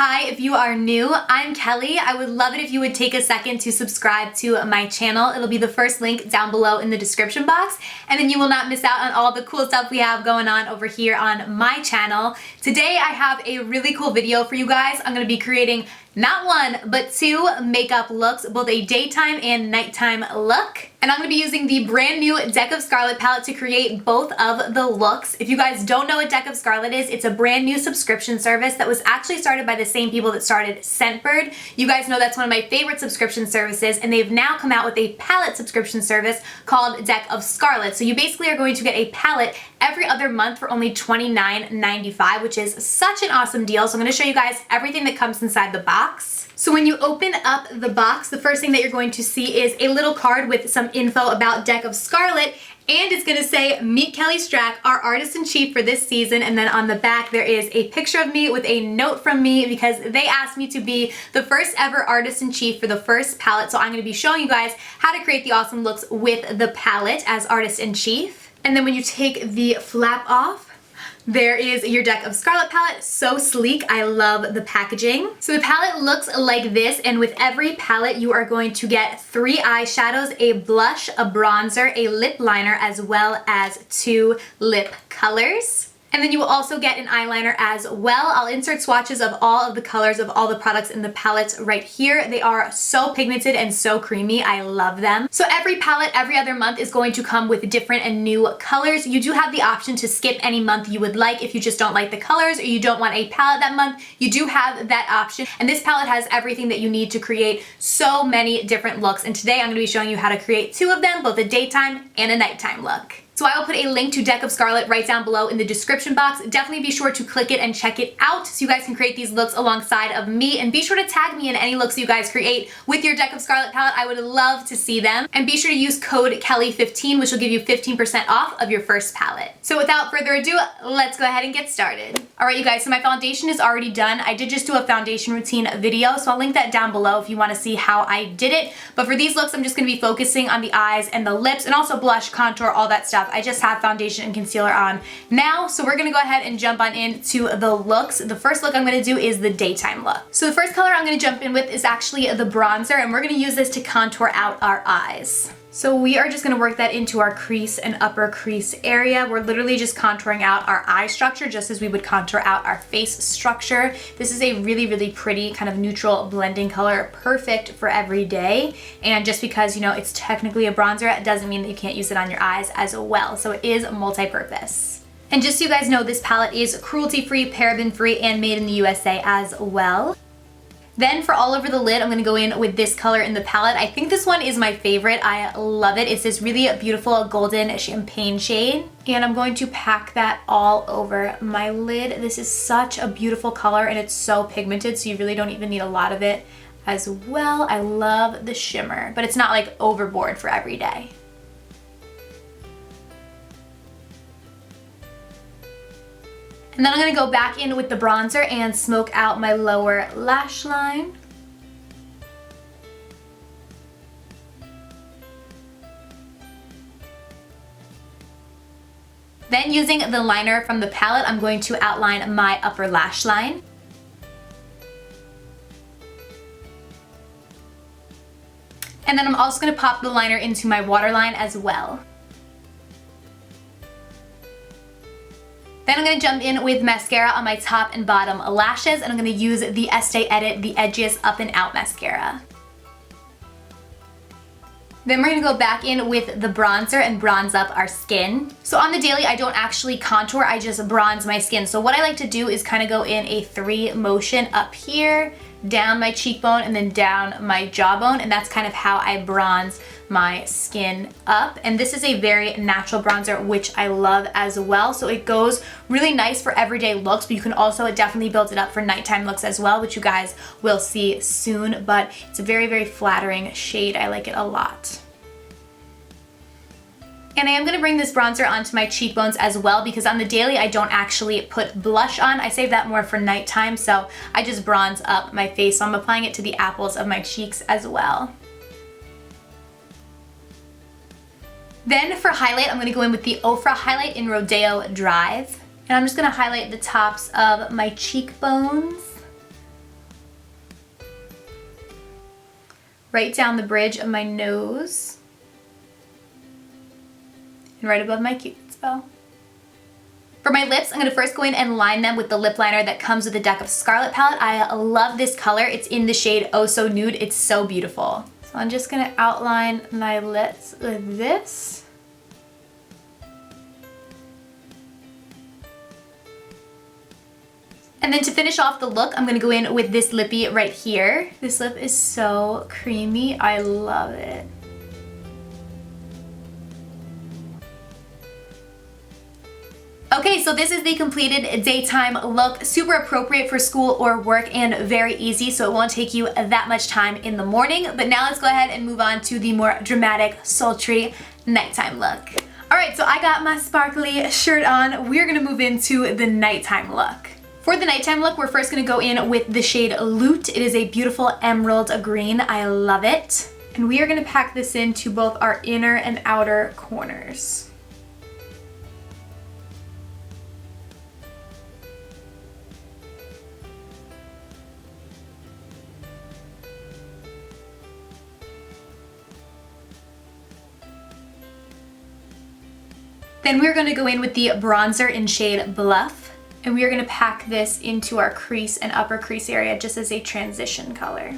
Hi, if you are new, I'm Kelly. I would love it if you would take a second to subscribe to my channel. It'll be the first link down below in the description box, and then you will not miss out on all the cool stuff we have going on over here on my channel. Today I have a really cool video for you guys. I'm going to be creating not one, but two makeup looks, both a daytime and nighttime look. And I'm going to be using the brand new Deck of Scarlet palette to create both of the looks. If you guys don't know what Deck of Scarlet is, it's a brand new subscription service that was actually started by the same people that started Scentbird. You guys know that's one of my favorite subscription services, and they've now come out with a palette subscription service called Deck of Scarlet. So you basically are going to get a palette every other month for only $29.95, which is such an awesome deal. So I'm going to show you guys everything that comes inside the box. So when you open up the box, the first thing that you're going to see is a little card with some info about Deck of Scarlet, and it's going to say, "Meet Kelly Strack, our artist-in-chief for this season." And then on the back there is a picture of me with a note from me because they asked me to be the first ever artist-in-chief for the first palette. So I'm going to be showing you guys how to create the awesome looks with the palette as artist-in-chief. And then when you take the flap off, there is your Deck of Scarlet palette. So sleek. I love the packaging. So the palette looks like this, and with every palette you are going to get 3 eyeshadows, a blush, a bronzer, a lip liner, as well as 2 lip colors. And then you will also get an eyeliner as well. I'll insert swatches of all of the colors of all the products in the palettes right here. They are so pigmented and so creamy. I love them. So every palette every other month is going to come with different and new colors. You do have the option to skip any month you would like if you just don't like the colors or you don't want a palette that month. You do have that option. And this palette has everything that you need to create so many different looks. And today I'm going to be showing you how to create 2 of them, both a daytime and a nighttime look. So I will put a link to Deck of Scarlet right down below in the description box. Definitely be sure to click it and check it out so you guys can create these looks alongside of me. And be sure to tag me in any looks you guys create with your Deck of Scarlet palette. I would love to see them. And be sure to use code Kelly15, which will give you 15% off of your first palette. So without further ado, let's go ahead and get started. Alright you guys, so my foundation is already done. I did just do a foundation routine video, so I'll link that down below if you want to see how I did it. But for these looks, I'm just going to be focusing on the eyes and the lips and also blush, contour, all that stuff. I just have foundation and concealer on now, so we're gonna go ahead and jump on into the looks. The first look I'm gonna do is the daytime look. So the first color I'm gonna jump in with is actually the bronzer, and we're gonna use this to contour out our eyes. So we are just gonna work that into our crease and upper crease area. We're literally just contouring out our eye structure just as we would contour out our face structure. This is a really, really pretty kind of neutral blending color, perfect for every day. And just because, you know, it's technically a bronzer, it doesn't mean that you can't use it on your eyes as well. So it is multi-purpose. And just so you guys know, this palette is cruelty-free, paraben-free, and made in the USA as well. Then for all over the lid, I'm going to go in with this color in the palette. I think this one is my favorite. I love it. It's this really beautiful golden champagne shade. And I'm going to pack that all over my lid. This is such a beautiful color, and it's so pigmented, so you really don't even need a lot of it as well. I love the shimmer, but it's not like overboard for every day. And then I'm going to go back in with the bronzer and smoke out my lower lash line. Then using the liner from the palette, I'm going to outline my upper lash line. And then I'm also going to pop the liner into my waterline as well. Then I'm going to jump in with mascara on my top and bottom lashes, and I'm going to use the Estee Edit The Edgiest Up and Out Mascara. Then we're going to go back in with the bronzer and bronze up our skin. So on the daily, I don't actually contour, I just bronze my skin. So what I like to do is kind of go in a 3 motion up here, down my cheekbone, and then down my jawbone, and that's kind of how I bronze my skin up. And this is a very natural bronzer, which I love as well. So it goes really nice for everyday looks, but you can also definitely build it up for nighttime looks as well, which you guys will see soon. But it's a very, very flattering shade. I like it a lot. And I am going to bring this bronzer onto my cheekbones as well, because on the daily I don't actually put blush on. I save that more for nighttime, so I just bronze up my face. So I'm applying it to the apples of my cheeks as well. Then for highlight, I'm going to go in with the Ofra highlight in Rodeo Drive. And I'm just going to highlight the tops of my cheekbones. right down the bridge of my nose and right above my Cupid's bow. For my lips, I'm gonna first go in and line them with the lip liner that comes with the Deck of Scarlet palette. I love this color. It's in the shade Oh So Nude. It's so beautiful. So I'm just gonna outline my lips with this. And then to finish off the look, I'm gonna go in with this lippy right here. This lip is so creamy. I love it. Okay, so this is the completed daytime look. Super appropriate for school or work and very easy, so it won't take you that much time in the morning. But now let's go ahead and move on to the more dramatic, sultry nighttime look. All right, so I got my sparkly shirt on. We're gonna move into the nighttime look. For the nighttime look, we're first gonna go in with the shade Loot. It is a beautiful emerald green. I love it. And we are gonna pack this into both our inner and outer corners. Then we're gonna go in with the bronzer in shade Bluff, and we are gonna pack this into our crease and upper crease area just as a transition color.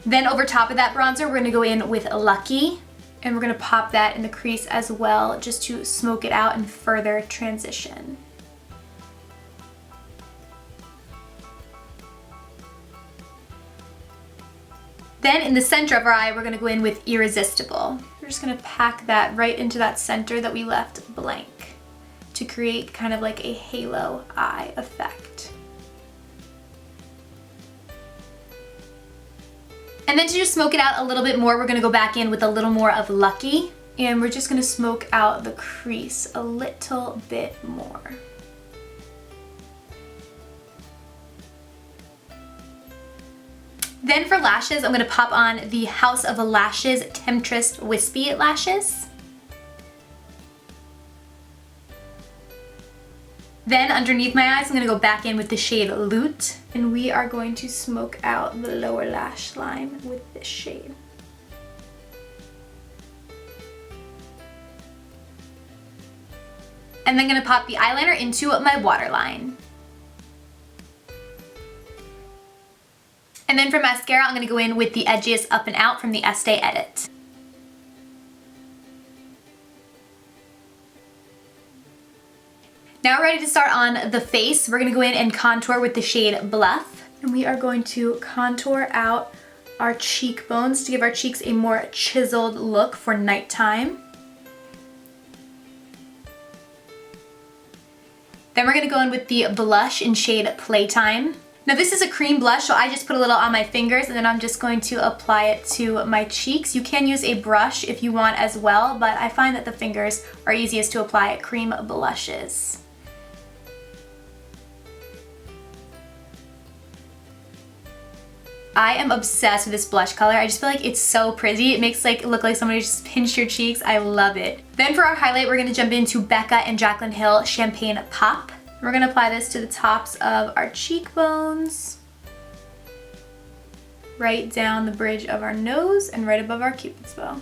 Then over top of that bronzer, we're gonna go in with Lucky, and we're gonna pop that in the crease as well just to smoke it out and further transition. Then in the center of our eye, we're gonna go in with Irresistible. We're just gonna pack that right into that center that we left blank to create kind of like a halo eye effect. And then to just smoke it out a little bit more, we're gonna go back in with a little more of Lucky, and we're just gonna smoke out the crease a little bit more. Then for lashes, I'm gonna pop on the House of Lashes Temptress Wispy Lashes. Then underneath my eyes, I'm gonna go back in with the shade Loot, and we are going to smoke out the lower lash line with this shade. And then gonna pop the eyeliner into my waterline. And then for mascara, I'm gonna go in with the Edgiest Up and Out from the Estee Edit. Now we're ready to start on the face. We're gonna go in and contour with the shade Bluff. And we are going to contour out our cheekbones to give our cheeks a more chiseled look for nighttime. Then we're gonna go in with the blush in shade Playtime. Now this is a cream blush, so I just put a little on my fingers and then I'm just going to apply it to my cheeks. You can use a brush if you want as well, but I find that the fingers are easiest to apply cream blushes. I am obsessed with this blush color. I just feel like it's so pretty. It makes it look like somebody just pinched your cheeks. I love it. Then for our highlight, we're gonna jump into Becca and Jaclyn Hill Champagne Pop. We're gonna apply this to the tops of our cheekbones, right down the bridge of our nose and right above our Cupid's bow.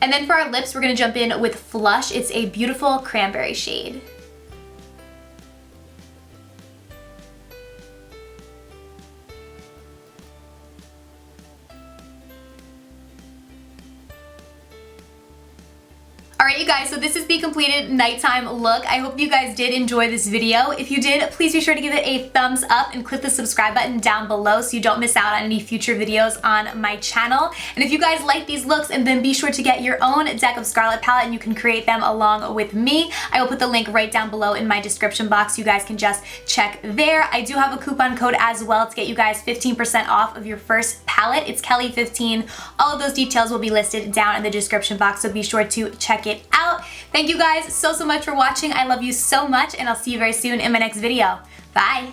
And then for our lips, we're gonna jump in with Flush. It's a beautiful cranberry shade. Alright you guys, so this is the completed nighttime look. I hope you guys did enjoy this video. If you did, please be sure to give it a thumbs up and click the subscribe button down below so you don't miss out on any future videos on my channel. And if you guys like these looks, and then be sure to get your own Deck of Scarlet palette and you can create them along with me. I will put the link right down below in my description box so you guys can just check there. I do have a coupon code as well to get you guys 15% off of your first palette. It's Kelly15. All of those details will be listed down in the description box, so be sure to check it out. Thank you guys so much for watching. I love you so much, and I'll see you very soon in my next video. Bye.